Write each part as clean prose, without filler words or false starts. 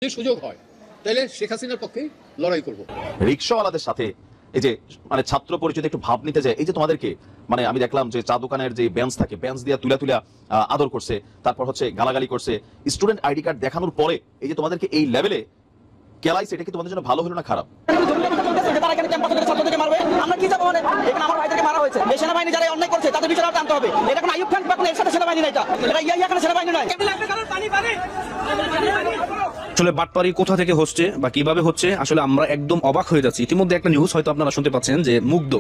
যদি সুযোগ হয় তাহলে শেখ হাসিনার পক্ষে লড়াই করব। রিকশাওয়ালাদের সাথে এই যে মানে ছাত্র পরিচয় একটু ভাব নিতে যায়, এই যে তোমাদেরকে মানে আমি দেখলাম যে চা দোকানের যে বেঞ্চ থাকে, বেঞ্চ দিয়ে তুলা তুলা আদর করছে, তারপর হচ্ছে গালাগালি করছে, স্টুডেন্ট আইডি কার্ড দেখানোর পরে এই যে তোমাদেরকে এই লেভেলে কেলাইছে, এটা কি তোমাদের জন্য ভালো হলো না খারাপ? সেনাবাহিনী যারা অন্যায় করছে তাদের বিচার আনতে হবে। এটা কোন আইয়ুব খান বা কোন এরশাদের সেনাবাহিনী না, এটা এখানে সেনাবাহিনী নয়। আসলে বাটপারি কোথা থেকে হচ্ছে বা কিভাবে হচ্ছে আসলে আমরা একদম অবাক হয়ে যাচ্ছি। ইতিমধ্যে একটা নিউজ হয়তো আপনারা শুনতে পাচ্ছেন যে মুগ্ধ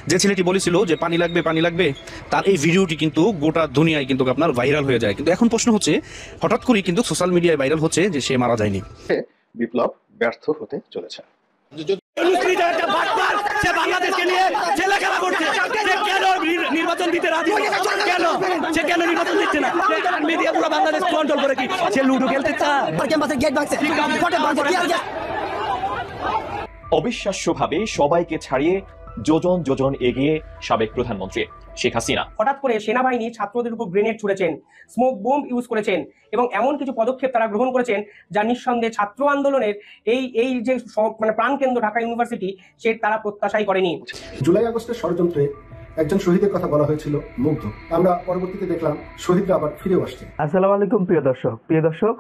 যে ছেলেটি বলেছিল যে পানি লাগবে, তার এই ভিডিওটি কিন্তু গোটা দুনিয়ায় কিন্তু আপনার ভাইরাল হয়ে যায়। কিন্তু এখন প্রশ্ন হচ্ছে হঠাৎ করেই কিন্তু সোশ্যাল মিডিয়ায় ভাইরাল হচ্ছে যে সে মারা যায়নি। বিপ্লব ব্যর্থ হতে চলেছে। নির্বাচন দিতে রাজি কেন? সে কেন নির্বাচন দিচ্ছে না? মিডিয়া পুরো বাংলাদেশ কন্ট্রোল করে কি সে লুডো খেলতে চায়? গেট ভাঙছে, অবিশ্বাস্যভাবে সবাইকে ছাড়িয়ে যোজন যোজন এগিয়ে সাবেক প্রধানমন্ত্রী শেখ হাসিনা। হঠাৎ করে সেনাবাহিনী ছাত্রদের উপর গ্রেনেড ছুড়েছেন, স্মোক বোম ইউজ করেছেন এবং এমন কিছু পদক্ষেপ তারা গ্রহণ করেছেন যা নিঃসন্দেহে ছাত্র আন্দোলনের এই যে মানে প্রাণকেন্দ্র ঢাকা ইউনিভার্সিটি সে তারা প্রত্যাশাই করেনি। জুলাই আগস্টের ষড়যন্ত্রে একজন শহীদের কথা বলা হয়েছিল মুগ্ধ। আমরা পরবর্তীতে দেখলাম শহীদরা আবার ফিরেও আসছে। আসসালামু আলাইকুম প্রিয় দর্শক,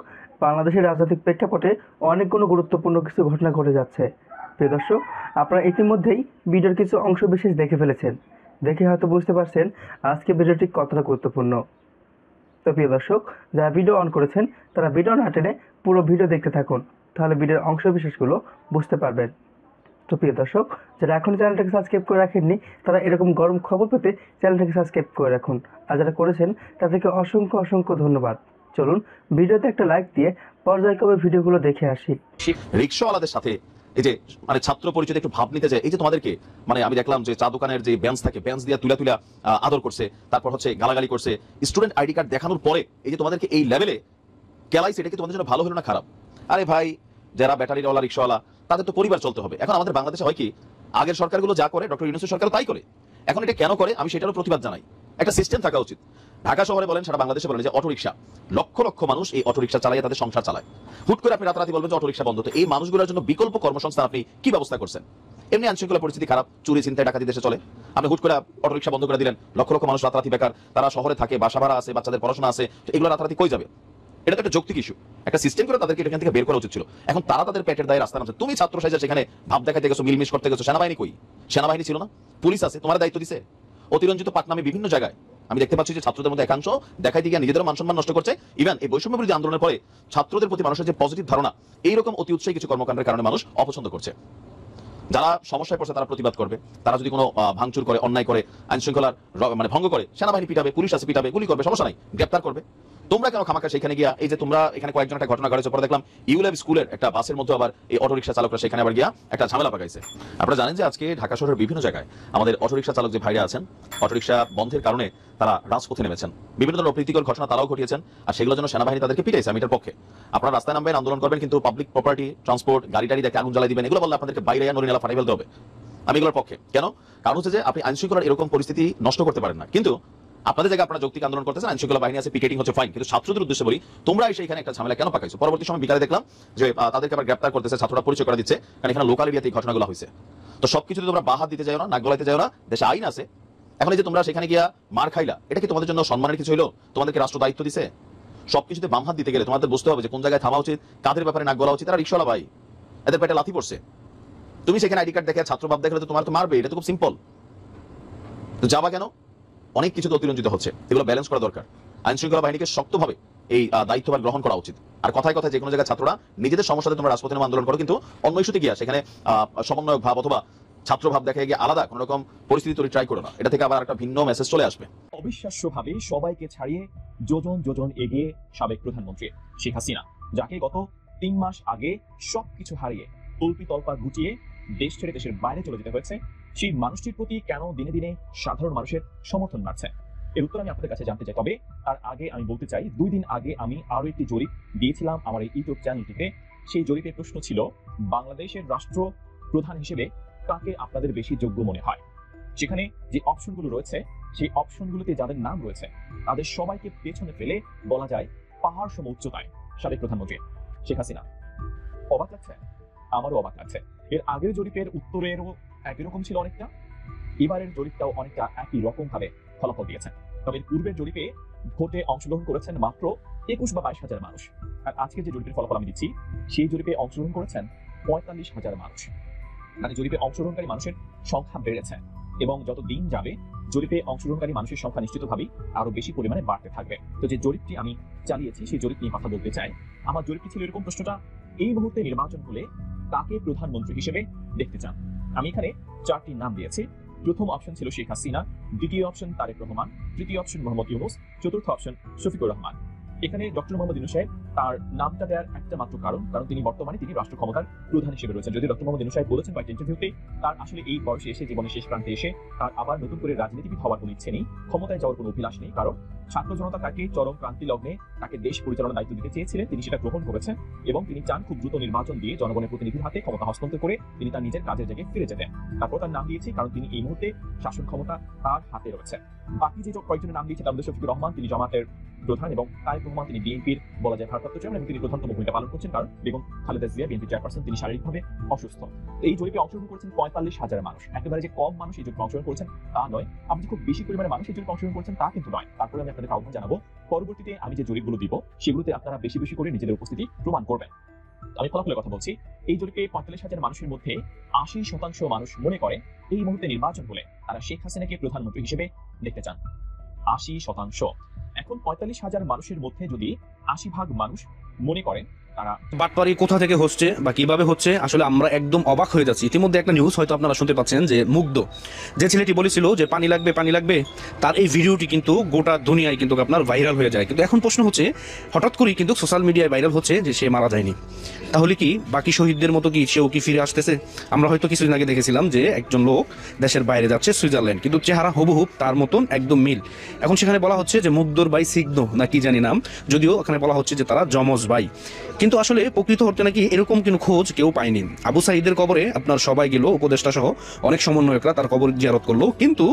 বাংলাদেশের রাজনৈতিক প্রেক্ষাপটে অনেকগুলো গুরুত্বপূর্ণ কিছু ঘটনা ঘটে যাচ্ছে। প্রিয় দর্শক, আপনারা ইতিমধ্যেই ভিডিওর কিছু অংশ বিশেষ দেখে ফেলেছেন, দেখে হয়তো বুঝতে পারছেন আজকে ভিডিওটি কতটা গুরুত্বপূর্ণ। তো প্রিয় দর্শক, যারা ভিডিও অন করেছেন তারা ভিডিও না টেনে পুরো ভিডিও দেখতে থাকুন, তাহলে ভিডিওর অংশ বিশেষগুলো বুঝতে পারবেন। তো প্রিয় দর্শক, যারা এখন চ্যানেলটাকে সাবস্ক্রাইব করে রাখেননি তারা এরকম গরম খবর পেতে চ্যানেলটাকে সাবস্ক্রাইব করে রাখুন, আর যারা করেছেন তাদেরকে অসংখ্য ধন্যবাদ। চলুন ভিডিওতে একটা লাইক দিয়ে পর্যায়ক্রমে ভিডিওগুলো দেখে আসি। রিকশাওয়ালাদের সাথে এই যে মানে ছাত্র পরিচয় একটু ভাব নিতে যায়, এই যে তোমাদেরকে মানে আমি দেখলাম যে চা দোকানের যে বেঞ্চ থাকে, বেঞ্চ দিয়ে তুলা তুলা আদর করছে, তারপর হচ্ছে গালাগালি করছে, স্টুডেন্ট আইডি কার্ড দেখানোর পরে এই যে তোমাদেরকে এই লেভেলে কেলাইছে, এটা কি তোমাদের জন্য ভালো হলো না খারাপ? আরে ভাই, যারা ব্যাটারিওয়ালা রিকশাওয়ালা তাদের তো পরিবার চলতে হবে। এখন আমাদের বাংলাদেশে হয় কি, আগের সরকারগুলো যা করে ডক্টর ইউনূসের সরকার তাই করে। এখন এটা কেন করে আমি সেটারও প্রতিবাদ জানাই। একটা সিস্টেম থাকা উচিত। ঢাকা শহরে বলেন, সারা বাংলাদেশে বলেন যে অটোরিকশা, লক্ষ লক্ষ মানুষ এই অটোরিকশা চালাইয়ে তাদের সংসার চালায়। হুট করে আপনি রাতারাতি বলবেন যে অটোরিকশা বন্ধ। তো এই মানুষগুলোর জন্য বিকল্প কর্মসংস্থান আপনি কি ব্যবস্থা করছেন? এমনি আইনশৃঙ্খলা পরিস্থিতি খারাপ, চুরি ছিনতাই ডাকাতি দেশে চলে, আপনি হুট করে অটোরিকশা বন্ধ করে দিলেন, লক্ষ লক্ষ মানুষ রাতারাতি বেকার, তারা শহরে থাকে, বাসা ভাড়া আছে, বাচ্চাদের পড়াশোনা আছে, এগুলো রাতারাতি কই যাবে? এটা তো একটা যৌক্তিক ইস্যু। একটা সিস্টেম করে তাদেরকে এখান থেকে বের করা উচিত ছিল। এখন তারা তাদের পেটের দায়ে রাস্তা নামছে। তুমি ছাত্র সাইজে সেখানে ভাব দেখাতে গেছো, মিলমিশ করতে গেছো, সেনাবাহিনী কই? সেনাবাহিনী ছিল না? পুলিশ আছে, তোমার দায়িত্ব দিছে। অতিরঞ্জিত পাটনামে বিভিন্ন জায়গায় আমি দেখতে পাচ্ছি যে ছাত্রদের মধ্যে একাংশ দেখাইতে গিয়ে নিজেদের মান সম্মান নষ্ট করছে। ইভেন এই বৈষম্য বিরোধী আন্দোলনের পরে ছাত্রদের প্রতি মানুষের যে পজিটিভ ধারণা, এইরকম অতি উৎসাহী কিছু কর্মকাণ্ডের কারণে মানুষ অপছন্দ করছে। যারা সমস্যায় পড়ছে তারা প্রতিবাদ করবে, তারা যদি কোনো ভাঙচুর করে, অন্যায় করে, আইন শৃঙ্খলার মানে ভঙ্গ করে, সেনাবাহিনী পিটাবে, পুলিশ আছে পিটাবে, গুলি করবে, সমস্যা নাই, গ্রেপ্তার করবে। তোমরা কেন খামাখা সেখানে গিয়া এই যে তোমরা এখানে কয়েকজন একটা ঘটনা ঘটেছে, পরে দেখলাম ইউল্যাব স্কুলের একটা বাসের মধ্যে আবার এই অটোরিকশা চালকরা সেখানে আবার গিয়া একটা ঝামেলা পাকাইছে। আপনারা জানেন যে আজকে ঢাকা শহরের বিভিন্ন জায়গায় আমাদের অটোরিকশা চালক যে ভাইরা আছেন, অটোরিকশা বন্ধের কারণে তারা রাজপথে নেমেছেন, বিভিন্ন ধরনের অপ্রীতিকর ঘটনা তারাও ঘটিয়েছেন, আর সেগুলোর জন্য সেনাবাহিনী তাদেরকে পিটাইছে। আমি এটার পক্ষে। আপনারা রাস্তায় নামবেন, আন্দোলন করবেন, কিন্তু পাবলিক প্রপার্টি, ট্রান্সপোর্ট, গাড়ি টাড়ি দেখে আগুন জ্বালাই দিবেন, এগুলো বললে আপনাদেরকে বাইরে নরিনালা ফাটাই ফেলতে হবে। আমি এগুলোর পক্ষে। কেন? কারণ হচ্ছে যে আপনি আইন শৃঙ্খলার এরকম পরিস্থিতি নষ্ট করতে পারেন না। কিন্তু আপনাদের জায়গায় আপনারা যৌক্তিক আন্দোলন করতেছেন, আইন শৃঙ্খলা বাহিনী আছে, পিকেটিং হচ্ছে, ফাইন। কিন্তু ছাত্রদের উদ্দেশ্যে বলি, তোমরা এসে এখানে একটা ঝামেলা কেন পাকাইছো? পরবর্তী সময় বিকালে দেখলাম যে তাদেরকে আবার গ্রেপ্তার করতেছে, ছাত্ররা পরিচয় করে দিচ্ছে, কারণ এখানে লোকাল এরিয়াতে এই ঘটনাগুলো হয়েছে। তো সবকিছুতে তোমরা বাহাত দিতে যাও না, নাক গলাইতে যাও না, দেশে আইন আছে। এখন এই যে তোমরা সেখানে গিয়া মার খাইলা, এটা কি তোমাদের জন্য সম্মানের কিছু হইলো? তোমাদেরকে রাষ্ট্র দায়িত্ব দিছে। সবকিছুতে বাম হাত দিতে গেলে তোমাদের বুঝতে হবে যে কোন জায়গায় থামা উচিত, কাদের ব্যাপারে নাক গলা উচিত। তারা রিকশাওয়ালা ভাই, এদের পেটে লাথি পড়ছে। তুমি সেখানে আইডি কার্ড দেখে ছাত্র ভাব দেখলে তো তোমার তো মারবে, এটা তো খুব সিম্পল। তো যাবা কেন? অনেক কিছু তো অতিরঞ্জিত হচ্ছে, এগুলো ব্যালেন্স করা দরকার। আইন শৃঙ্খলা বাহিনীকে শক্তভাবে এই দায়িত্বভার গ্রহণ করা উচিত। আর কথায় কথায় যে কোনো জায়গায় ছাত্ররা নিজেদের সমস্যাতে তোমরা রাজপথে নামে আন্দোলন করো, কিন্তু অন্য ইস্যুতে গিয়া সেখানে সমন্বয়ক ভাব অথবা ছাত্র ভাব দেখে গিয়ে আলাদা কোন রকম পরিস্থিতি তৈরি ট্রাই করো না। এটা থেকে আবার একটা ভিন্ন মেসেজ চলে আসবে। অবিশ্বাস্যভাবে সবাইকে ছাড়িয়ে যোজন যোজন এগিয়ে সাবেক প্রধানমন্ত্রী শেখ হাসিনা, যাকে গত 3 মাস আগে সবকিছু হারিয়ে তল্পি তল্পা গুটিয়ে দেশ ছেড়ে দেশের বাইরে চলে যেতে হয়েছে, সেই মানুষটির প্রতি কেন দিনে দিনে সাধারণ মানুষের সমর্থন বাড়ছে, এর উত্তর আমি আপনাদের কাছে জানতে চাই। তবে তার আগে আমি বলতে চাই, 2 দিন আগে আমি আরো একটি জরিপ দিয়েছিলাম আমার এই ইউটিউব চ্যানেলটিতে। সেই জরিপের প্রশ্ন ছিল, বাংলাদেশের রাষ্ট্র প্রধান হিসেবে কাকে আপনাদের বেশি যোগ্য মনে হয়? সেখানে যে অপশনগুলো রয়েছে, সেই অপশনগুলোতে যাদের নাম রয়েছে তাদের সবাইকে পেছনে ফেলে বলা যায় পাহাড় সম উচ্চতায় সাবেক প্রধানমন্ত্রী শেখ হাসিনা। অবাক লাগছে? আমারও অবাক লাগছে। এর আগের জরিপের উত্তরেরও একই রকম ছিল অনেকটা, এবারের জরিপটাও অনেকটা একই রকম ভাবে ফলাফল দিয়েছে। তবে পূর্বের জরিপে ভোটে অংশগ্রহণ করেছেন মাত্র 21 বা 22 হাজার মানুষ, আর আজকে যে জরিপের ফলাফল আমি দিচ্ছি সেই জরিপে অংশগ্রহণ করেছেন 45 হাজার মানুষ। মানে জরিপে অংশগ্রহণকারী মানুষের সংখ্যা বেড়েছে এবং যত দিন যাবে জরিপে অংশগ্রহণকারী মানুষের সংখ্যা নিশ্চিতভাবেই আরো বেশি পরিমাণে বাড়তে থাকবে। তো যে জরিপটি আমি চালিয়েছি সেই জরিপ নিয়ে কথা বলতে চাই। আমার জরিপটি ছিল এরকম প্রশ্নটা, এই মুহূর্তে নির্বাচন হলে কাকে প্রধানমন্ত্রী হিসেবে দেখতে চান? আমি এখানে 4টি নাম দিয়েছি। প্রথম অপশন ছিল শেখ হাসিনা, দ্বিতীয় অপশন তারেক রহমান, তৃতীয় অপশন মোহাম্মদ ইউনূস, চতুর্থ অপশন শফিকুর রহমান। এখানে ডক্টর মোহাম্মদ ইউনূস সাহেব তার নামটা দেওয়ার একটা মাত্র কারণ তিনি বর্তমানে রাষ্ট্র ক্ষমতার প্রধান হিসেবে রয়েছেন। যদি ডক্টর মোহাম্মদ ইউনূস সাহেব বলেছেন কয়েকটা ইন্টারভিউতে তার আসলে এই বয়সে এসে জীবনের শেষ প্রান্তে এসে তার আবার নতুন করে রাজনীতিবিদ হওয়ার কোনো ইচ্ছে নেই, ক্ষমতায় যাওয়ার কোনো অভিলাষ নেই, কারণ ছাত্র জনতা তাকে চরম ক্রান্তি লগ্নে তাকে দেশ পরিচালনার দায়িত্ব দিতে চেয়েছিলেন, তিনি সেটা গ্রহণ করেছেন এবং তিনি চান খুব দ্রুত নির্বাচন দিয়ে জনগণের প্রতিনিধির হাতে ক্ষমতা হস্তান্তর করে তিনি তার নিজের কাজের জায়গায় ফিরে যেতেন। তারপর তার নাম দিয়েছি কারণ তিনি এই মুহূর্তে শাসন ক্ষমতা তার হাতে রয়েছে। বাকি যে কয়েকজনের নাম দিয়েছে তার মধ্যে শফিকুর রহমান, তিনি জামাতের প্রধান, এবং তারেক রহমান তিনি বিএনপির বলা যায় ভারপ্রাপ্ত চেয়ারম্যান এবং তিনি প্রধানতম ভূমিকা পালন করছেন, কারণ বেগম খালেদা জিয়া বিএনপি চেয়ারপারসন তিনি শারীরিকভাবে অসুস্থ। এই জরিপে অংশগ্রহণ করেছেন 45 হাজার মানুষ। একেবারে যে কম মানুষ এই জরিপে অংশগ্রহণ করেছেন তা নয়, আপনি খুব বেশি পরিমাণে মানুষ এই জরিপে অংশগ্রহণ করেছেন তা কিন্তু নয়। তারপরে আমি আপনাদের আহ্বান জানাবো পরবর্তীতে আমি যে জরিপগুলো দিব সেগুলোতে আপনারা বেশি বেশি করে নিজেদের উপস্থিতি প্রমাণ করবেন। আমি ফলাফলের কথা বলছি। এই জরিপে 45 হাজার মানুষের মধ্যে 80% মানুষ মনে করে এই মুহূর্তে নির্বাচন হলে তারা শেখ হাসিনাকে প্রধানমন্ত্রী হিসেবে দেখতে চান। 80%। এখন 45 হাজার মানুষের মধ্যে যদি 80 ভাগ মানুষ মনে করেন তারা বাটপারি কোথা থেকে হচ্ছে বা কিভাবে হচ্ছে আসলে আমরা একদম অবাক হয়ে যাচ্ছি। ইতিমধ্যে একটা নিউজ হয়তো আপনারা শুনতে পাচ্ছেন যে মুগ্ধ যে ছেলেটি বলেছিল যে পানি লাগবে, তার এই ভিডিওটি কিন্তু গোটা দুনিয়ায় কিন্তু আপনার ভাইরাল হয়ে যায়। কিন্তু এখন প্রশ্ন হচ্ছে হঠাৎ করেই কিন্তু সোশ্যাল মিডিয়ায় ভাইরাল হচ্ছে যে সে মারা যায়নি। তাহলে কি বাকি শহীদদের মতো কি সেও কি ফিরে আসতেছে? আমরা হয়তো কিছুদিন আগে দেখেছিলাম যে একজন লোক দেশের বাইরে যাচ্ছে সুইজারল্যান্ড, কিন্তু চেহারা হুবহু তার মতন একদম মিল। এখন সেখানে বলা হচ্ছে যে মুগ্ধর ভাই সিগ্ধ না কি জানি নাম, যদিও ওখানে বলা হচ্ছে যে তারা যমজ ভাই, কিন্তু আসলে প্রকৃত হতে নাকি এরকম কোনো খোঁজ কেউ পায়নি। আবু সাঈদের কবরে আপনার সবাই গেল, উপদেষ্টা সহ অনেক সমন্বয়করা তার কবর জিয়ারত করলো, কিন্তু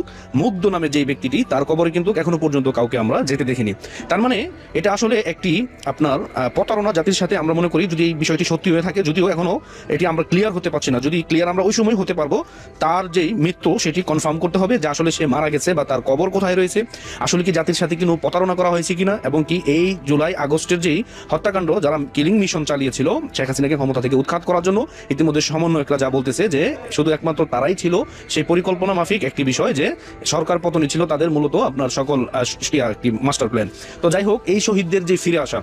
মুগ্ধ নামে যে ব্যক্তিটি তার কবরে কিন্তু এখনো পর্যন্ত কাউকে আমরা যেতে দেখিনি। তার মানে এটা আসলে একটি আপনার প্রতারণা জাতির সাথে। আমরা মনে করি যদি এই বিষয়টি সত্যি হয়ে থাকে, যদিও এখনো এটি আমরা ক্লিয়ার হতে পারছি না, যদি ক্লিয়ার আমরা ওই সময় হতে পারবো তার যেই মৃত্যু সেটি কনফার্ম করতে হবে যে আসলে সে মারা গেছে বা তার কবর কোথায় রয়েছে, আসলে কি জাতির সাথে কোনো প্রতারণা করা হয়েছে কিনা, এবং কি এই জুলাই আগস্টের যেই হত্যাকাণ্ড যারা কিলিং মিশন চালিয়েছিল শেখ হাসিনাকে ক্ষমতা থেকে উৎখাত করার জন্য, ইতিমধ্যে সমন্বয়করা যা বলতেছে যে শুধু একমাত্র তারাই ছিল সেই পরিকল্পনা মাফিক একটি বিষয়, যে সরকার পতনই ছিল তাদের মূলত আপনার সকল একটি মাস্টার প্ল্যান। তো যাই হোক, এই শহীদদের যে ফিরে আসা,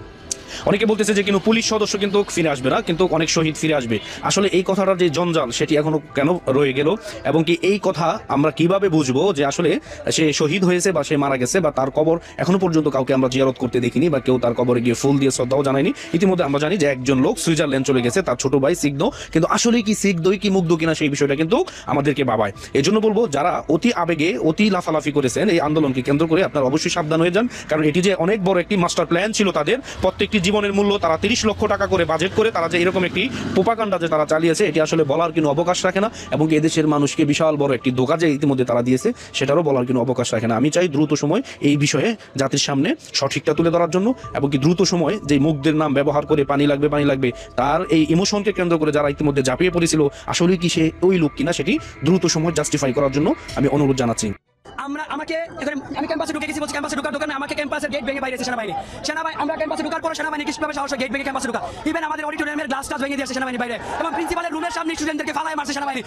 অনেকে বলতেছে যে কিন্তু পুলিশ সদস্য কিন্তু ফিরে আসবে না, কিন্তু অনেক শহীদ ফিরে আসবে। আসলে এই কথাটার যে জঞ্জাল সেটি এখনো কেন রয়ে গেল, এবং কি এই কথা আমরা কিভাবে বুঝবো যে আসলে সে শহীদ হয়েছে বা সে মারা গেছে, বা তার কবর এখনো পর্যন্ত কাউকে আমরা জিয়ারত করতে দেখিনি বা কেউ তার কবরে গিয়ে ফুল দিয়ে শ্রদ্ধাও জানায়নি। ইতিমধ্যে আমরা জানি যে একজন লোক সুইজারল্যান্ড চলে গেছে, তার ছোট ভাই সিগ্ধ, কিন্তু আসলে কি সিগ্ধই কি মুগ্ধ কিনা সেই বিষয়টা কিন্তু আমাদেরকে ভাবায়। এই জন্য বলবো যারা অতি আবেগে অতি লাফালাফি করেছেন এই আন্দোলনকে কেন্দ্র করে, আপনারা অবশ্যই সাবধান হয়ে যান, কারণ এটি যে অনেক বড় একটি মাস্টার প্ল্যান ছিল তাদের। প্রত্যেকটি জীবনের মূল্য তারা 30 লক্ষ টাকা করে বাজেট করে তারা যে এরকম একটি প্রোপাগান্ডা যে তারা চালিয়েছে, এটি আসলে বলার কোনো অবকাশ রাখে না, এবং এদেশের মানুষকে বিশাল বড় একটি ধোঁকা যে ইতিমধ্যে তারা দিয়েছে সেটারও বলার কোনো অবকাশ রাখে না। আমি চাই দ্রুত সময় এই বিষয়ে জাতির সামনে সঠিকটা তুলে ধরার জন্য, এবং কি দ্রুত সময় যে মুগ্ধের নাম ব্যবহার করে পানি লাগবে তার এই ইমোশনকে কেন্দ্র করে যারা ইতিমধ্যে ঝাঁপিয়ে পড়েছিল, আসলে কি সে ওই লোক কিনা সেটি দ্রুত সময় জাস্টিফাই করার জন্য আমি অনুরোধ জানাচ্ছি। আমি ক্যাম্পাসে ঢুকে গেছি, বলছি ক্যাম্পাসে ঢোকার দোকানে আমাকে ক্যাম্পাসের গেট ভেঙে বাইরে সেনাবাহিনী। আমরা ক্যাম্পাসে ঢোকার পর সেনাবাহিনী কিভাবে সাহস গেট ভেঙে ক্যাম্পাসে ঢোকা, ইভেন আমাদের অডিটোরিয়ামের গ্লাস ভেঙে দিয়েছে সেনাবাহিনী বাইরে, এবং প্রিন্সিপালের রুমের সামনে স্টুডেন্টদেরকে ফালায় মারছে সেনাবাহিনী।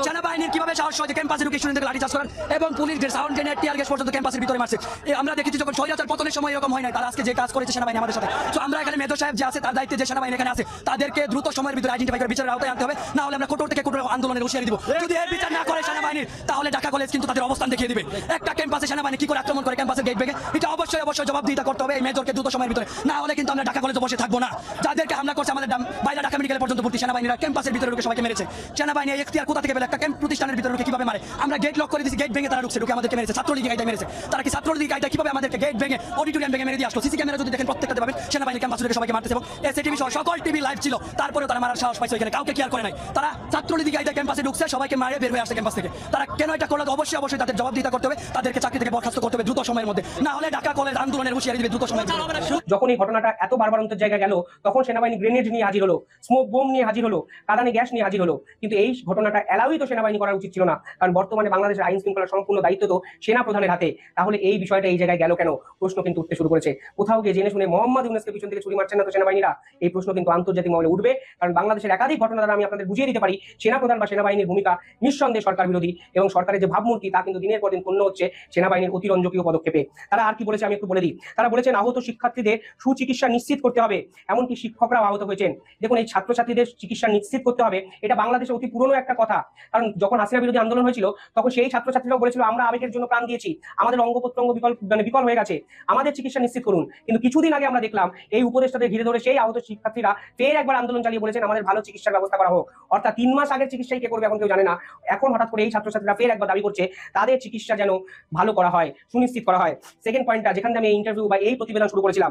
সেনাবাহিনীর কিভাবে সাহস হয় যে ক্যাম্পাসে ঢুকে স্টুডেন্টদেরকে লাঠিচার্জ করেন, এবং police sound grenade tear gas পর্যন্ত ক্যাম্পাসের ভিতরে মারছে। আমরা দেখেছি যখন স্বৈরাচার পতনের সময় এরকম হয় না, তারা আজকে যে কাজ করেছে সেনাবাহিনী আমাদের সাথে। তো আমরা এখানে মেজর সাহেব যে আছে তার দায়িত্বে যে সেনাবাহিনী এখানে আছে তাদেরকে দ্রুত সময়ের ভিতরে আইডেন্টিফাই করে বিচারের আওতায় আনতে হবে, না হলে আমরা কঠোর থেকে কঠোর আন্দোলনের হুঁশিয়ারি দিব। যদি এর বিচার না করে সেনাবাহিনীর, তাহলে ঢাকা কলেজ কিন্তু তাদের অবস্থান দেখিয়ে দিবে। একটা ক্যাম্পাসে সেনাবাহিনী কি করে আক্রমণ করে ক্যাম্পাসের গেট ভেঙে, এটা অবশ্যই জবাবদিহিতা করতে হবে এই মেজরকে দ্রুত সময়ের ভিতরে, না হলে কিন্তু আমরা ঢাকা কলেজে বসে থাকবো না। যাদেরকে হামলা করছে আমাদের বাইরে ঢাকা মেডিকেল পর্যন্ত ভর্তি সেনাবাহিনীরা ক্যাম্পাসের ভিতরে ঢুকে সবাইকে মেরেছে। সেনাবাহিনী এই এখতিয়ার কোথা থেকে পেলে? একটা ক্যাম্প প্রতিষ্ঠানের ভিতরে ঢুকে কিভাবে মারে? আমরা গেট লক করে দিয়েছি, গেট ভেঙে তারা ঢুকে আমাদেরকে মেরেছে, ছাত্রলীগ গাইডে মেরেছে। তারা কি ছাত্রলীগ গাইডে কিভাবে আমাদেরকে গেট ভেঙে অডিটোরিয়াম ভেঙে মেরে দিয়ে আসলো? সিসি ক্যামেরা যদি দেখেন প্রত্যেকটা পাবেন সেনাবাহিনী ক্যাম্পাসে ঢুকে সবাইকে মারতেছে, এবং এসএটিভি সহ সকল টিভি লাইভ ছিল, তারপরেও তারা মারার সাহস পাইছে, এখানে কাউকে কেয়ার করে নাই। তারা ছাত্রলীগ গাইডে ক্যাম্পাসে ঢুকছে, সবাইকে মারে বের হয়ে আসছে ক্যাম্পাস থেকে। তারা কেন এটা করলো? অবশ্যই তাদের জবাবদিহিতা করতে হবে, তাদেরকে চাকরি থেকে বরখাস্ত করতে হবে দ্রুত সময়ের মধ্যে, না হলে ঢাকা কলেজ আন্দোলনের হুঁশিয়ারি দিবে দ্রুত সময়ের মধ্যে। যখন এই ঘটনাটা এত বারবারন্তের জায়গায় গেল, তখন সেনাবাহিনী গ্রেনেড নিয়ে হাজির হলো, স্মোক বোম নিয়ে হাজির হলো, কাঁদানে গ্যাস নিয়ে হাজির হলো। কিন্তু এই ঘটনাটা এলাউই তো সেনাবাহিনী করা উচিত ছিল না, কারণ বর্তমানে বাংলাদেশের আইন শৃঙ্খলার সম্পূর্ণ দায়িত্ব তো সেনা প্রধানের হাতে। তাহলে এই বিষয়টা এই জায়গায় গেল কেন, প্রশ্ন কিন্তু উঠতে শুরু করেছে। কোথাও গিয়ে জেনে শুনে মোহাম্মদ ইউনূসকে পিছন থেকে ছুরি মারছেন না তো সেনাবাহিনীরা? এই প্রশ্ন কিন্তু আন্তর্জাতিক মহলে উঠবে, কারণ বাংলাদেশের একাধিক ঘটনা দ্বারা আমি আপনাদের বুঝিয়ে দিতে পারি সেনাপ্রধান বা সেনাবাহিনীর ভূমিকা নিঃসন্দেহে সরকার বিরোধী, এবং সরকারের যে ভাবমূর্তি তা কিন্তু দিনের পর দিন পূর্ণ হচ্ছে সেনাবাহিনীর অতিরঞ্জকীয় পদক্ষেপে। তারা আর কি বলেছে আমি একটু বলে দিই। তারা বলেছেন আহত শিক্ষার্থীদের সুচিকিৎসা নিশ্চিত করতে হবে, এমনকি শিক্ষকরাও আহত হয়েছেন। দেখুন, এই ছাত্রছাত্রীদের চিকিৎসা নিশ্চিত করতে হবে, এটা বাংলাদেশে অতি পুরনো একটা কথা। কারণ যখন হাসিনা বিরোধী আন্দোলন হয়েছিল তখন সেই ছাত্রছাত্রীরাও বলেছিল আমরা আবেগের জন্য প্রাণ দিয়েছি, আমাদের অঙ্গ প্রত্যঙ্গ বিকল হয়ে গেছে, আমাদের চিকিৎসা নিশ্চিত করুন। কিন্তু কিছুদিন আগে আমরা দেখলাম এই উপদেষ্টাদের ঘিরে ধরে সেই আহত শিক্ষার্থীরা ফের একবার আন্দোলন চালিয়ে বলেছেন আমাদের ভালো চিকিৎসার ব্যবস্থা করা হোক। অর্থাৎ 3 মাস আগের চিকিৎসাই কে করবে এখন কেউ জানে না। এখন হঠাৎ করে এই ছাত্রছাত্রীরা ফের একবার দাবি করছে তাদের চিকিৎসা যেন ভালো করা হয়, সুনিশ্চিত করা হয়। সেকেন্ড পয়েন্টটা, যেখানে আমি এই ইন্টারভিউ বা এই প্রতিবেদন শুরু করেছিলাম,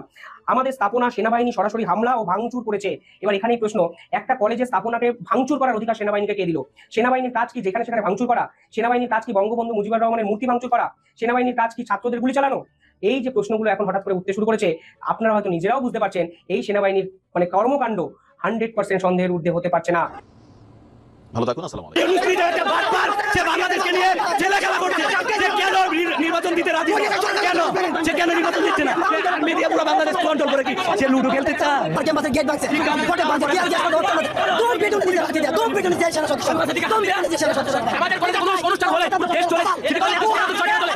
আমাদের স্থাপনা সেনাবাহিনী সরাসরি হামলা ও ভাঙচুর করেছে। এবার এখানেই প্রশ্ন, একটা কলেজের স্থাপনাকে ভাঙচুর করার অধিকার সেনাবাহিনীকে কে দিল? সেনাবাহিনীর কাজ কি যেখানে সেখানে ভাঙচুর করা? সেনাবাহিনীর কাজ কি বঙ্গবন্ধু মুজিবুর রহমানের মূর্তি ভাঙচুর করা? সেনাবাহিনীর কাজ কি ছাত্রদের গুলি চালানো? এই যে প্রশ্নগুলো এখন হঠাৎ করে উঠতে শুরু করেছে, আপনারা হয়তো নিজেরাও বুঝতে পারছেন এই সেনাবাহিনীর কর্মকাণ্ড 100% সন্দেহের ঊর্ধ্বে হতে পারছে না। ভালো থাকুন, আসসালামু আলাইকুম। বাংলাদেশকে নিয়ে জেলা খেলা করছে, যে কেন নির্বাচন দিতে রাজি না, কেন সে কেন নির্বাচন দিচ্ছে না? মিডিয়া পুরো বাংলাদেশ কন্ট্রোল করে কি সে লুডো খেলতে চায়? ক্যাম্পাসে গেট ভাঙছে, কোটে ভাঙছে, কি আইডিয়া করো? তুমি বেটুন দিতে রাজি দাও, তুমি বেটুন দিতে সেনা সদস্য, তুমি বেটুন দিতে সেনা সদস্য। আমাদের কলেজে কোনো অনুষ্ঠান হলে টেস্ট চলে, সেটা কলেজে আজকে সরকার চলে।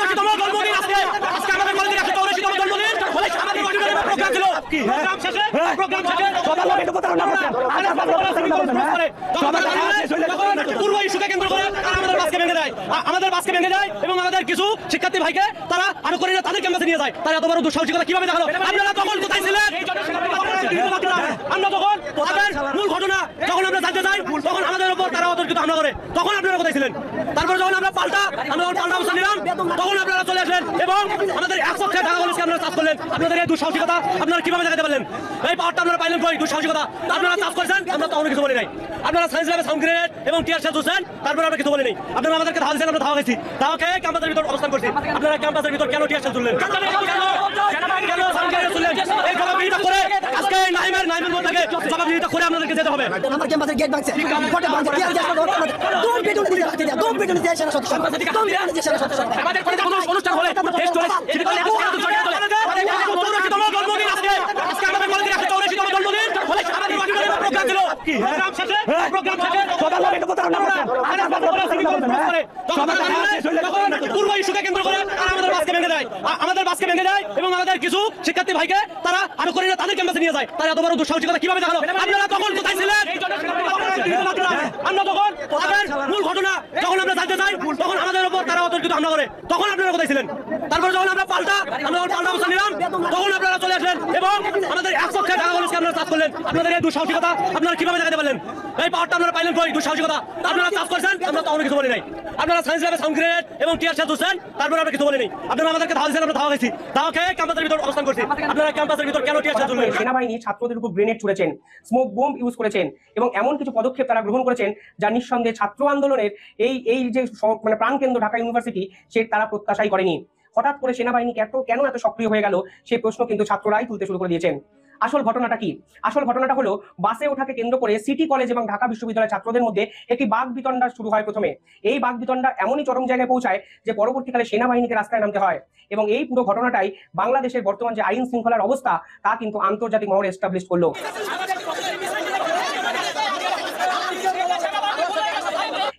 আজকে তোমার জন্মদিন, আজকে আমাদের কলেজে রাখতে হবে তোমার জন্মদিন, বলে আমাদের অডিটোরিয়ামে প্রোগ্রাম ছিল, কি প্রোগ্রাম শেষে সবার লোক একটু কথা না বলছে, পূর্ব ইস্যুকে কেন্দ্র করে আমাদের বাসকে ভেঙে দেয়, আমাদের বাসকে ভেঙে যায় এবং আমাদের কিছু শিক্ষার্থী ভাইকে তারা আরো করে তাদের ক্যাম্পাসে নিয়ে যায়। তারা এত বড় দুঃসাহসিকতা কিভাবে দেখালো? আপনারা তখন কোথায় ছিলেন? আমরা তখন তাদের মূল ঘটনা যখন আমরা জানতে চাই তখন আমাদের উপর তারা অতর্কিত হামলা করে, তখন আপনারা কোথায় ছিলেন? তারপর যখন আমরা পাল্টা অবস্থান নিলাম তখন আপনারা চলে আসলেন এবং আমাদের 1 সপ্তাহে ঢাকা কলেজকে আপনারা চাষ করলেন। আপনাদের এই দুঃসাহসিকতা আপনারা কিভাবে দেখাতে পারলেন? এই পাওয়ারটা আপনারা পাইলেন কই? দুঃসাহসিকতা আপনারা চাষ করেছেন, আমরা তখন কিছু বলি নাই। আপনারা সায়েন্স ল্যাবে সাউন্ড গ্রেনেড এবং টিয়ার শেল তুলছেন, তারপর আমরা কিছু বলি নাই। আপনারা আমাদেরকে ধাওয়া দিয়েছেন, আমরা ধাওয়া খাইছি, ধাওয়া খেয়ে ক্যাম্পাসের ভিতর অবস্থান করছি। আপনারা ক্যাম্পাসের ভিতর কেন টিয়ার শেল তুললেন? কেন সাউন্ড গ্রেনেড তুললেন? এই জবাবদিহিতা করে আজকে নাইমের মধ্যে থেকে জবাবদিহিতা করে আপনাদেরকে যেতে হবে। আমার ক্যাম্পাসের গেট ভাঙছে, কোটে ভাঙছে, কি আইডিয়া করো? তুমি বেটুন দিতে রাজি দাও, তুমি বেটুন দিতে সেনা সদস্য, তুমি বেটুন দিতে সেনা সদস্য। আমাদের কলেজে কোনো অনুষ্ঠান হলে টেস্ট চলে, সেটা কলেজে আজকে সরকার চলে। তোমার জন্মদিন আজকে আমাদের কলেজে রাখতে হবে তোমার জন্মদিন, বলে আমাদের অডিটোরিয়ামে প্রোগ্রাম ছিল, কি প্রোগ্রাম শেষে সবার লোক একটু কথা না বলছে, পূর্ব ইস্যুকে কেন্দ্র করে আমাদের বাসকে ভেঙে দেয়, আমাদের বাসকে ভেঙে যায় এবং আমাদের কিছু শিক্ষার্থী ভাইকে তারা আরো করে তাদের ক্যাম্পাসে নিয়ে যায়। তারা এত বড় দুঃসাহসিকতা কিভাবে দেখালো? আপনারা তখন কোথায় ছিলেন? আমরা তখন তাদের মূল ঘটনা যখন আমরা জানতে চাই তখন আমাদের উপর তারা অতর্কিত হামলা করে, তখন আপনারা কোথায় ছিলেন? তারপর যখন আমরা পাল্টা অবস্থান নিলাম তখন আপনারা চলে আসলেন এবং আমাদের 1 সপ্তাহে ঢাকা কলেজকে আপনারা চাষ করলেন। আপনাদের এই দুঃসাহসিকতা আপনারা কিভাবে দেখাতে পারলেন? এই পাওয়ারটা আপনারা পাইলেন কই? দুঃসাহসিকতা আপনারা চাষ করেছেন, আমরা তখন কিছু বলি নাই। আপনারা সায়েন্স ল্যাবে সাউন্ড গ্রেনেড এবং টিয়ার শেল তুলছেন, তারপর আমরা কিছু বলি নাই। আপনারা আমাদেরকে ধাওয়া দিয়েছেন, আমরা ধাওয়া খাইছি, ধাওয়া খেয়ে ক্যাম্পাসের ভিতর অবস্থান করছি। আপনারা ক্যাম্পাসের ভিতর কেন টিয়ার শেল তুললেন? সেনাবাহিনী ছাত্রদের উপর গ্রেনেড ছুড়েছেন, স্মোক বোম ইউজ করেছেন এবং এমন কিছু পদক্ষেপ তারা গ্রহণ করেছেন যা নিঃসন্দেহে ছাত্র আন্দোলনের এই যে প্রাণকেন্দ্র ঢাকা ইউনিভার্সিটি সে তারা প্রত্যাশাই করেনি। হঠাৎ করে সেনাবাহিনী কেন এত সক্রিয় হয়ে গেল সেই প্রশ্ন কিন্তু ছাত্ররাই তুলতে শুরু করে দিয়েছেন। আসল ঘটনাটা কি? আসল ঘটনাটা হলো বাসে ওঠাকে কেন্দ্র করে সিটি কলেজ এবং ঢাকা বিশ্ববিদ্যালয়ের ছাত্রদের মধ্যে একটি বাকবিতণ্ডা শুরু হয়। প্রথমে এই বাকবিতণ্ডা এমনই চরম জায়গায় পৌঁছায় যে পরবর্তীকালে সেনাবাহিনীকে রাস্তায় নামতে হয় এবং এই পুরো ঘটনাটাই বাংলাদেশের বর্তমান যে আইন শৃঙ্খলার অবস্থা তা কিন্তু আন্তর্জাতিক মহলে এস্টাবলিশ করলো।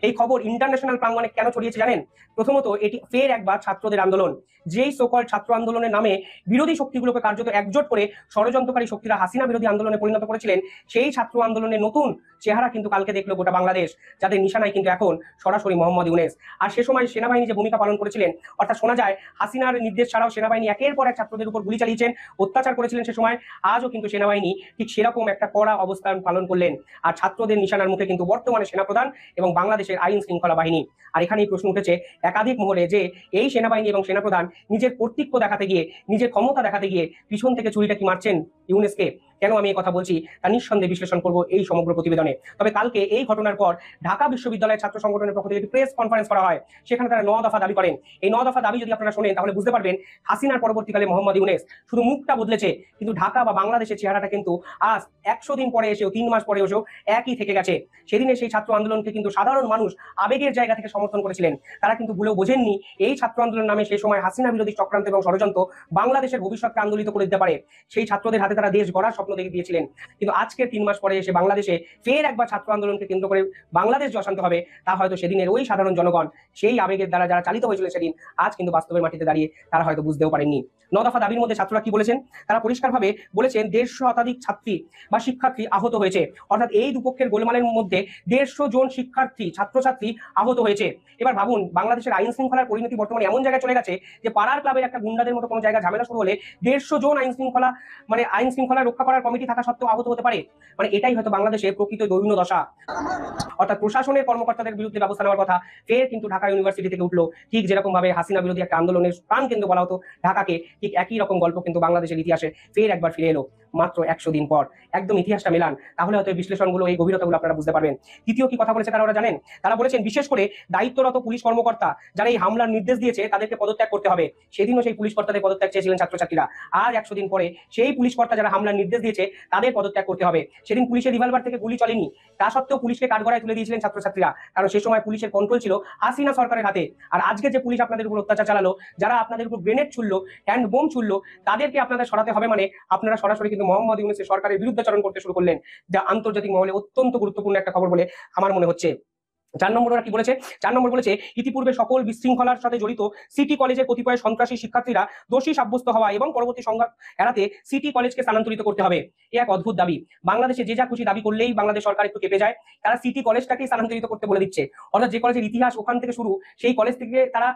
এই খবর ইন্টারন্যাশনাল প্রাঙ্গণে কেন ছড়িয়েছে জানেন? প্রথমত এটি ফের একবার ছাত্রদের আন্দোলন, যেই সকল ছাত্র আন্দোলনের নামে বিরোধী শক্তিগুলোকে কার্যত একজোট করে ষড়যন্ত্রকারী শক্তিরা হাসিনা বিরোধী আন্দোলনে পরিণত করেছিলেন, সেই ছাত্র আন্দোলনের নতুন চেহারা কিন্তু কালকে দেখলো গোটা বাংলাদেশ, যাদের নিশানায় কিন্তু এখন সরাসরি মোহাম্মদ ইউনূস। আর সে সময় সেনাবাহিনী যে ভূমিকা পালন করেছিলেন, অর্থাৎ শোনা যায় হাসিনার নির্দেশ ছাড়াও সেনাবাহিনী একের পর এক ছাত্রদের উপর গুলি চালিয়েছেন, অত্যাচার করেছিলেন সে সময়। আজও কিন্তু সেনাবাহিনী ঠিক সেরকম একটা কড়া অবস্থান পালন করলেন। আর ছাত্রদের নিশানার মুখে কিন্তু বর্তমানে সেনাপ্রধান এবং বাংলাদেশের আইন শৃঙ্খলা বাহিনী। আর এখানেই প্রশ্ন উঠেছে একাধিক মহলে যে এই সেনাবাহিনী এবং সেনাপ্রধান নিজের কর্তৃত্ব দেখাতে গিয়ে, নিজের ক্ষমতা দেখাতে গিয়ে পিছন থেকে ছুরিটা কি মারছেন ইউনূসকে? কেন আমি এই কথা বলছি তা নিঃসন্দেহে বিশ্লেষণ করব এই সমগ্র প্রতিবেদনে। তবে কালকে এই ঘটনার পর ঢাকা বিশ্ববিদ্যালয়ের ছাত্র সংগঠনের পক্ষ থেকে একটি প্রেস কনফারেন্স করা হয়। সেখানে তারা 9 দফা দাবি করেন। এই 9 দফা দাবি যদি আপনারা শোনেন তাহলে বুঝতে পারবেন হাসিনার পরবর্তীকালে মোহাম্মদ ইউনূস শুধু মুখটা বদলেছে, কিন্তু ঢাকা বা বাংলাদেশের চেহারাটা কিন্তু আজ 100 দিন পরে এসেও 3 মাস পরে এসেও একই থেকে গেছে। সেদিনে সেই ছাত্র আন্দোলনকে কিন্তু সাধারণ মানুষ আবেগের জায়গা থেকে সমর্থন করেছিলেন। তারা কিন্তু ভুলেও বোঝেননি এই ছাত্র আন্দোলন নামে সেই সময় হাসিনা বিরোধী চক্রান্ত এবং ষড়যন্ত্র বাংলাদেশের ভবিষ্যৎকে আন্দোলিত করে দিতে পারে। সেই ছাত্রদের হাতে তারা দেশ গড়ার স্বপ্ন দেখে দিয়েছিলেন। কিন্তু আজকের 3 মাস পরে এসে বাংলাদেশে ফের একবার ছাত্র আন্দোলনকে কেন্দ্র করে বাংলাদেশ যে অশান্ত হবে তা হয়তো সেদিনের ওই সাধারণ জনগণ সেই আবেগের দ্বারা যারা চালিত হয়েছিল সেদিন আজ কিন্তু বাস্তবের মাটিতে দাঁড়িয়ে তারা হয়তো বুঝতেও পারেননি। 9 দফা দাবির মধ্যে ছাত্ররা কি বলেছেন? তারা পরিষ্কারভাবে বলেছেন 150 শতাধিক ছাত্রী বা শিক্ষার্থী আহত হয়েছে। অর্থাৎ এই দুপক্ষের গোলমালের মধ্যে 150 জন শিক্ষার্থী ছাত্রছাত্রী আহত হয়েছে। এবার ভাবুন, বাংলাদেশের আইন শৃঙ্খলার পরিণতি বর্তমানে এমন জায়গায় চলে গেছে যে পাড়ার ক্লাবের একটা গুন্ডাদের মতো কোনো জায়গায় ঝামেলা শুরু হলে 150 জন আইন শৃঙ্খলা রক্ষা করার কমিটি থাকা সত্ত্বেও আহত হতে পারে। এটাই হয়তো বাংলাদেশের প্রকৃত দৈন্য দশা। অর্থাৎ প্রশাসনের কর্মকর্তাদের বিরুদ্ধে ব্যবস্থা নেওয়ার কথা ফের কিন্তু ঢাকা ইউনিভার্সিটি থেকে উঠলো। ঠিক যেরকম ভাবে হাসিনা বিরোধী একটা আন্দোলনের প্রাণ কেন্দ্র বলা হতো ঢাকাকে, ঠিক একই রকম গল্প কিন্তু বাংলাদেশের ইতিহাসে ফের একবার ফিরে এলো মাত্র 100 দিন পর। একদম ইতিহাসটা মেলান, তাহলে হয়তো এই বিশ্লেষণগুলো, এই গভীরতাগুলো আপনারা বুঝতে পারবেন। তৃতীয় কি কথা বলেছে তারা, ওরা জানেন? তারা বলেছেন বিশেষ করে দায়িত্বরত পুলিশ কর্মকর্তা যারা এই হামলার নির্দেশ দিয়েছে তাদেরকে পদত্যাগ করতে হবে। সেদিনও সেই পুলিশ কর্তাদের পদত্যাগ চেয়েছিলেন ছাত্রছাত্রীরা। আর 100 দিন পরে সেই পুলিশ কর্তা যারা হামলার নির্দেশ দিয়েছে তাদের পদত্যাগ করতে হবে। সেদিন পুলিশের রিভলভার থেকে গুলি চলেনি, তা সত্ত্বেও পুলিশকে কাঠগড়ায় তুলে দিয়েছিলেন ছাত্রছাত্রীরা, কারণ সেই সময় পুলিশের কন্ট্রোল ছিল হাসিনা সরকারের হাতে। আর আজকে যে পুলিশ আপনাদের উপর অত্যাচার চালালো, যারা আপনাদের উপর গ্রেনেড ছুড়লো, হ্যান্ড বোম ছুড়লো, তাদেরকে আপনাদের সরাতে হবে। আপনারা সরাসরি কিন্তু মোহাম্মদ ইউনূসের সরকারের বিরুদ্ধাচরণ করতে শুরু করলেন, যা আন্তর্জাতিক মহলে অত্যন্ত গুরুত্বপূর্ণ একটা খবর বলে আমার মনে হচ্ছে। 4 নম্বর ওরা কি বলেছে? 4 নম্বর বলেছে ইতিপূর্বে সকল বিশৃঙ্খলার সাথে জড়িত সিটি কলেজের কতিপয় সন্ত্রাসী শিক্ষার্থীরা দোষী সাব্যস্ত হওয়া এবং পরবর্তী সংঘাত এড়াতে সিটি কলেজকে স্থানান্তরিত করতে হবে। এ এক অদ্ভুত দাবি। বাংলাদেশে যে যা খুশি দাবি করলেই বাংলাদেশ সরকার একটু কেঁপে যায়। তারা সিটি কলেজটাকে স্থানান্তরিত করতে বলে দিচ্ছে। অর্থাৎ যে কলেজের ইতিহাস ওখান থেকে শুরু, সেই কলেজ থেকে তারা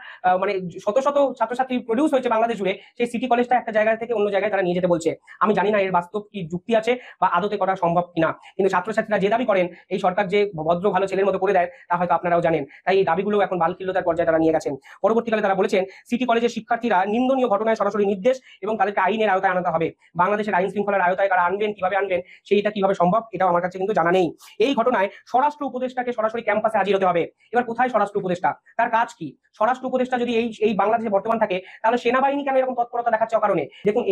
শত শত ছাত্রছাত্রী প্রডিউস হয়েছে বাংলাদেশ জুড়ে, সেই সিটি কলেজটা একটা জায়গা থেকে অন্য জায়গায় তারা নিয়ে যেতে বলছে। আমি জানি না এর বাস্তব কি যুক্তি আছে বা আদতে করা সম্ভব কিনা, কিন্তু ছাত্রছাত্রীরা যে দাবি করেন এই সরকার যে ভদ্র ভালো ছেলের মতো করে দেয় তা হয়তো আপনারাও জানেন। তাই এই দাবিগুলো এখন বালকিল্যতার পর্যায়ে তারা নিয়ে গেছেন। পরবর্তীকালে তারা বলেছেন সিটি কলেজের শিক্ষার্থীরা নিন্দনীয় ঘটনায় সরাসরি নির্দেশ এবং তাদেরকে আইনের আওতায় আনতে হবে। বাংলাদেশের আইন শৃঙ্খলার আওতায় তারা আনবেন, কিভাবে আনবেন সেইটা কিভাবে সম্ভব এটাও আমার কাছে কিন্তু জানা নেই। এই ঘটনায় স্বরাষ্ট্র উপদেষ্টাকে সরাসরি ক্যাম্পাসে হাজির হতে হবে। এবার কোথায় স্বরাষ্ট্র উপদেষ্টা? তার কাজ কি? স্বরাষ্ট্র উপদেষ্টা যদি এই বাংলাদেশে বর্তমান থাকে, তাহলে সেনাবাহিনী কেন এরকম তৎপরতা দেখাচ্ছে অকারণে? দেখুন,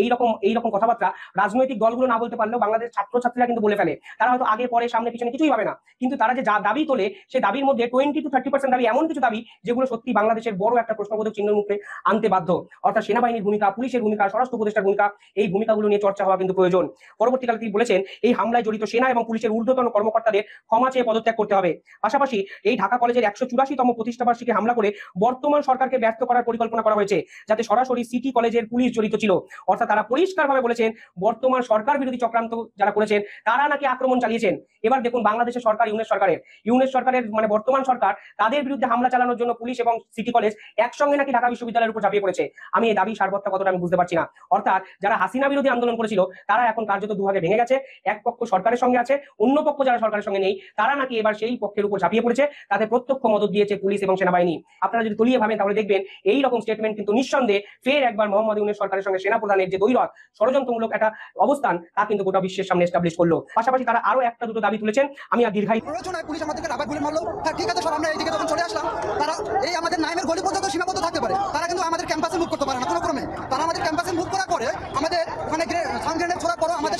এইরকম কথাবার্তা রাজনৈতিক দলগুলো না বলতে পারলেও বাংলাদেশের ছাত্রছাত্রীরা কিন্তু বলে ফেলে। তারা হয়তো আগে পরে সামনে পিছনে কিছুই ভাবে না, কিন্তু তারা যে দাবি তোলে সেই দাবির মধ্যে 20 to 30% দাবি এমন কিছু দাবি যেগুলো সত্যি বাংলাদেশের বড় একটা প্রশ্নবোধক চিহ্নের মুখে আনতে বাধ্য। অর্থাৎ সেনাবাহিনীর ভূমিকা, পুলিশের ভূমিকা, স্বরাষ্ট্র উপদেষ্টার ভূমিকা, এই ভূমিকাগুলো নিয়ে চর্চা হওয়া কিন্তু প্রয়োজন। পরবর্তীকালে তিনি বলেছেন এই হামলায় জড়িত সেনা এবং পুলিশের ঊর্ধ্বতন কর্মকর্তাদের ক্ষমা চেয়ে পদত্যাগ করতে হবে। পাশাপাশি এই ঢাকা কলেজের 184তম প্রতিষ্ঠাবার্ষিকী হামলা করে বর্তমান সরকারকে ব্যর্থ করার পরিকল্পনা করা হয়েছে, যাতে সরাসরি সিটি কলেজের পুলিশ জড়িত ছিল। অর্থাৎ তারা পরিষ্কারভাবে বলেছেন বর্তমান সরকার বিরোধী চক্রান্ত যারা করেছেন তারা নাকি আক্রমণ চালিয়েছেন। এবার দেখুন, বাংলাদেশের সরকার ইউনূস সরকারের বর্তমান সরকার তাদের বিরুদ্ধে হামলা চালানোর জন্য পুলিশ এবং সিটি কলেজ একসঙ্গে নাকি ঢাকা বিশ্ববিদ্যালয়ের উপর ঝাঁপিয়ে পড়েছে। আমি এই দাবি সারবত্তা কতটা আমি বুঝতে পারছি না। অর্থাৎ যারা হাসিনা বিরোধী আন্দোলন করেছিল তারা এখন কার্যত দুভাগে ভেঙে গেছে। এক পক্ষ সরকারের সঙ্গে আছে, অন্য পক্ষ যারা সরকারের সঙ্গে নেই তারা নাকি এবার সেই পক্ষের উপর ঝাঁপিয়ে পড়েছে। তাতে প্রত্যক্ষ মদত দিয়েছে পুলিশ এবং সেনাবাহিনী। আপনারা যদি তলিয়ে ভাবেন তাহলে দেখবেন এই রকম স্টেটমেন্ট কিন্তু নিঃসন্দেহে ফের একবার মোহাম্মদ ইউনূস সরকারের সঙ্গে সেনা প্রধানের যে দ্বৈরথ ষড়যন্ত্রমূলক একটা অবস্থান তা কিন্তু গোটা বিশ্বের সামনে এস্টাবলিশ করলো। পাশাপাশি তারা আরো একটা দুটো দাবি তুলেছেন। আমি আর দীর্ঘায়িত পুলিশ আমাদেরকে রাবার গুলি মারলো, ঠিক আছে, সব আমরা এইদিকে যখন চলে আসলাম, তারা এই আমাদের নাইমের গলি পর্যন্ত সীমাবদ্ধ থাকতে পারে, তারা কিন্তু আমাদের ক্যাম্পাসে মুভ করতে পারে না কোনো ক্রমে। তারা আমাদের ক্যাম্পাসে মুভ করার পরে আমাদের ওখানে সাউন্ড গ্রেনেড ছোড়ার পরও আমাদের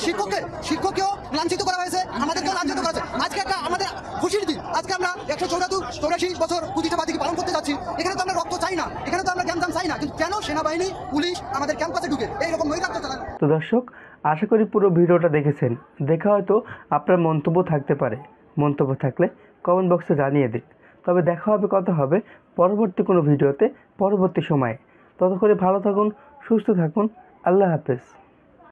শিক্ষককেও লাঞ্ছিত করা হয়েছে, আমাদেরকেও লাঞ্ছিত করা হয়েছে। আজকে একটা আমাদের খুশির দিন, আজকে আমরা 184 বছর প্রতিষ্ঠাবার্ষিকী পালন করতে যাচ্ছি। এখানে তো আমরা রক্ত চাই না, এখানে তো আমরা জ্ঞানদাম চাই না, কিন্তু কেন সেনাবাহিনী পুলিশ আমাদের ক্যাম্পাসে ঢুকে এইরকম নৈরাজ্য চালায়? তো দর্শক, আশা করি পুরো ভিডিওটা দেখেছেন। দেখে হয়তো আপনার মন্তব্য থাকতে পারে, মন্তব্য থাকলে কমেন্ট বক্সে জানিয়ে দিন। তবে দেখা হবে, কথা হবে পরবর্তী কোনো ভিডিওতে পরবর্তী সময়ে। ততক্ষণে ভালো থাকুন, সুস্থ থাকুন। আল্লাহ হাফেজ।